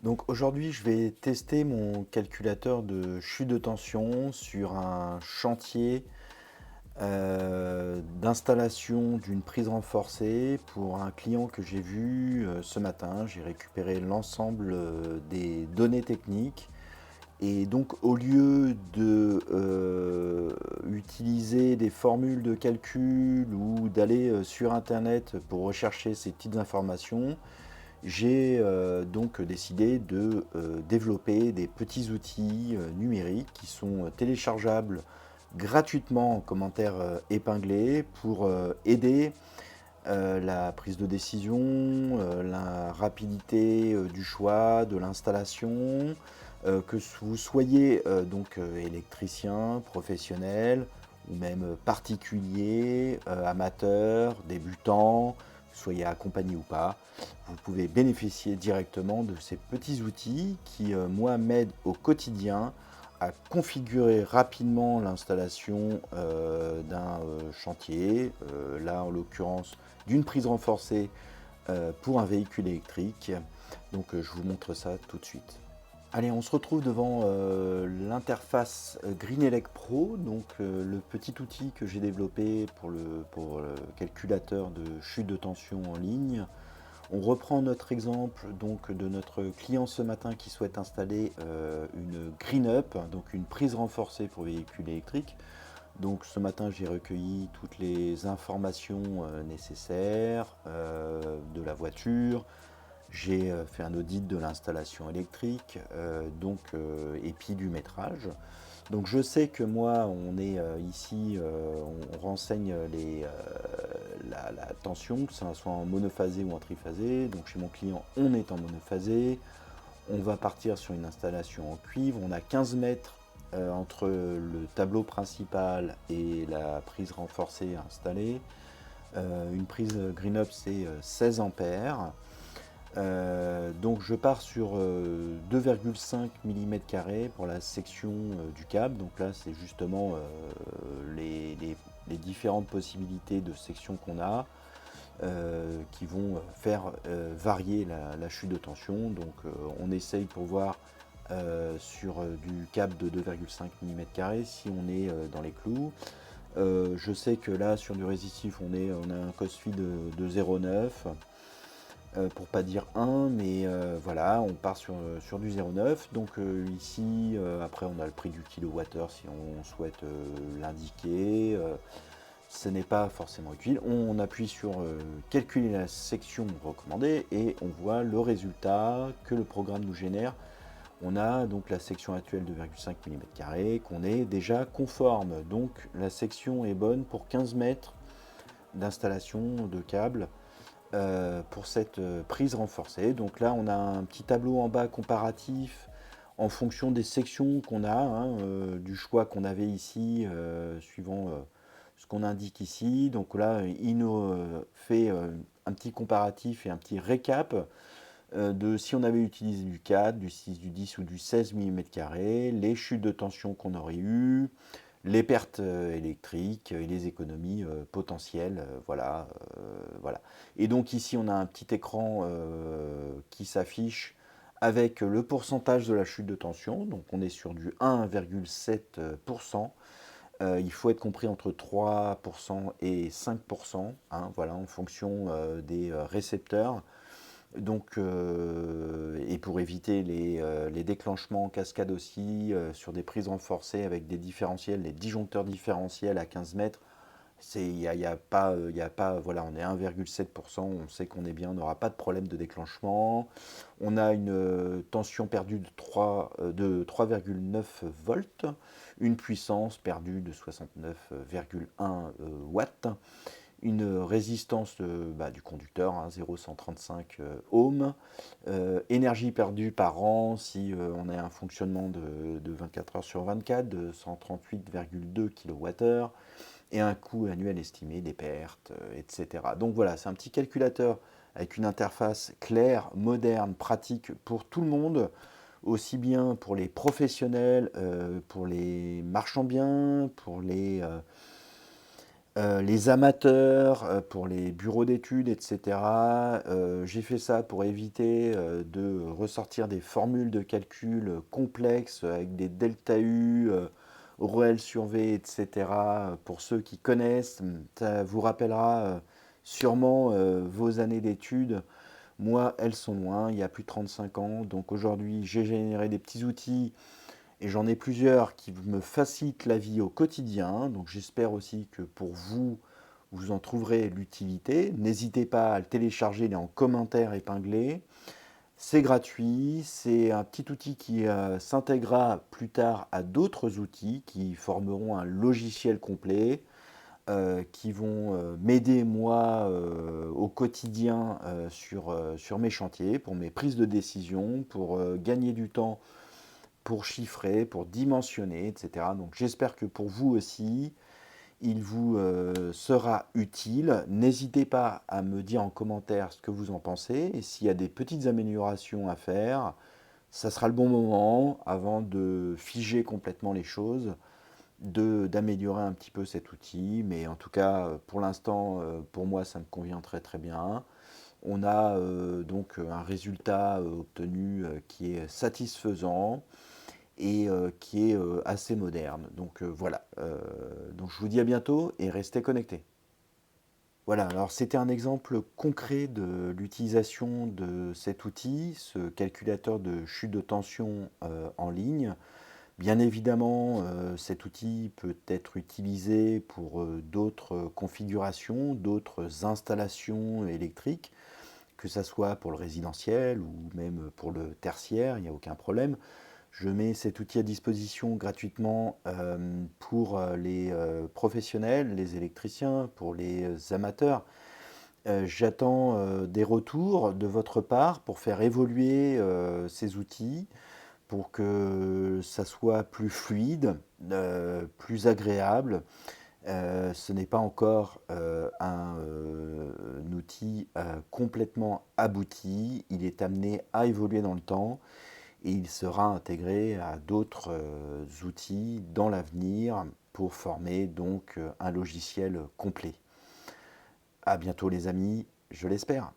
Donc aujourd'hui, je vais tester mon calculateur de chute de tension sur un chantier d'installation d'une prise renforcée pour un client que j'ai vu ce matin. J'ai récupéré l'ensemble des données techniques et donc au lieu de utiliser des formules de calcul ou d'aller sur Internet pour rechercher ces petites informations, j'ai donc décidé de développer des petits outils numériques qui sont téléchargeables gratuitement en commentaire épinglé pour aider la prise de décision, la rapidité du choix, de l'installation, que vous soyez électricien, professionnel ou même particulier, amateur, débutant, soyez accompagné ou pas, vous pouvez bénéficier directement de ces petits outils qui, moi, m'aident au quotidien à configurer rapidement l'installation d'un chantier, là en l'occurrence d'une prise renforcée pour un véhicule électrique. Donc je vous montre ça tout de suite. Allez, on se retrouve devant l'interface GreenElec Pro, donc le petit outil que j'ai développé pour le calculateur de chute de tension en ligne. On reprend notre exemple donc de notre client ce matin qui souhaite installer une GreenUp, donc une prise renforcée pour véhicule électrique. Donc ce matin j'ai recueilli toutes les informations nécessaires de la voiture. J'ai fait un audit de l'installation électrique et puis du métrage. Donc je sais que moi on est ici, on renseigne la tension, que ça soit en monophasé ou en triphasé. Donc chez mon client on est en monophasé. On va partir sur une installation en cuivre. On a 15 mètres entre le tableau principal et la prise renforcée installée. Une prise GreenUp c'est 16 ampères. Donc je pars sur 2,5 mm² pour la section du câble. Donc là c'est justement les différentes possibilités de section qu'on a qui vont faire varier la chute de tension. Donc on essaye pour voir sur du câble de 2,5 mm² si on est dans les clous. Je sais que là sur du résistif on a un COSFI de 0,9 pour pas dire 1, mais voilà, on part sur du 0,9. Donc ici, après on a le prix du kilowattheure si on souhaite l'indiquer. Ce n'est pas forcément utile. On appuie sur calculer la section recommandée et on voit le résultat que le programme nous génère. On a donc la section actuelle de 2,5 mm² qu'on est déjà conforme. Donc la section est bonne pour 15 mètres d'installation de câble pour cette prise renforcée. Donc là, on a un petit tableau en bas comparatif en fonction des sections qu'on a, du choix qu'on avait ici, suivant ce qu'on indique ici. Donc là, il nous fait un petit comparatif et un petit récap de si on avait utilisé du 4, du 6, du 10 ou du 16 mm², les chutes de tension qu'on aurait eues, les pertes électriques et les économies potentielles. Voilà. Et donc ici, on a un petit écran qui s'affiche avec le pourcentage de la chute de tension. Donc on est sur du 1,7%. Il faut être compris entre 3% et 5%, voilà, en fonction des récepteurs. Donc, et pour éviter les déclenchements en cascade aussi, sur des prises renforcées avec des différentiels, les disjoncteurs différentiels à 15 mètres, voilà, on est 1,7%, on sait qu'on est bien, on n'aura pas de problème de déclenchement. On a une tension perdue de 3,9 volts, une puissance perdue de 69,1 watts, une résistance du conducteur, 0,135 ohms, énergie perdue par an si on a un fonctionnement de 24 heures sur 24 de 138,2 kWh, et un coût annuel estimé des pertes, etc. Donc voilà, c'est un petit calculateur avec une interface claire, moderne, pratique pour tout le monde, aussi bien pour les professionnels, pour les marchands biens, pour les Les amateurs, pour les bureaux d'études, etc. J'ai fait ça pour éviter de ressortir des formules de calcul complexes avec des delta U, ORL sur V, etc. Pour ceux qui connaissent, ça vous rappellera sûrement vos années d'études. Moi, elles sont loin, il y a plus de 35 ans. Donc aujourd'hui, j'ai généré des petits outils et j'en ai plusieurs qui me facilitent la vie au quotidien. Donc j'espère aussi que pour vous, vous en trouverez l'utilité. N'hésitez pas à le télécharger, il est en commentaire épinglé. C'est gratuit, c'est un petit outil qui s'intégrera plus tard à d'autres outils qui formeront un logiciel complet, qui vont m'aider moi au quotidien sur mes chantiers, pour mes prises de décision, pour gagner du temps, pour chiffrer, pour dimensionner, etc. Donc j'espère que pour vous aussi, il vous sera utile. N'hésitez pas à me dire en commentaire ce que vous en pensez et s'il y a des petites améliorations à faire, ça sera le bon moment avant de figer complètement les choses, d'améliorer un petit peu cet outil. Mais en tout cas, pour l'instant, pour moi, ça me convient très très bien. On a donc un résultat obtenu qui est satisfaisant et qui est assez moderne. Donc voilà. Donc je vous dis à bientôt et restez connectés. Voilà, alors c'était un exemple concret de l'utilisation de cet outil, ce calculateur de chute de tension en ligne. Bien évidemment, cet outil peut être utilisé pour d'autres configurations, d'autres installations électriques, que ce soit pour le résidentiel ou même pour le tertiaire, il n'y a aucun problème. Je mets cet outil à disposition gratuitement pour les professionnels, les électriciens, pour les amateurs. J'attends des retours de votre part pour faire évoluer ces outils, pour que ça soit plus fluide, plus agréable. Ce n'est pas encore un outil complètement abouti. Il est amené à évoluer dans le temps et il sera intégré à d'autres outils dans l'avenir pour former donc un logiciel complet. À bientôt les amis, je l'espère.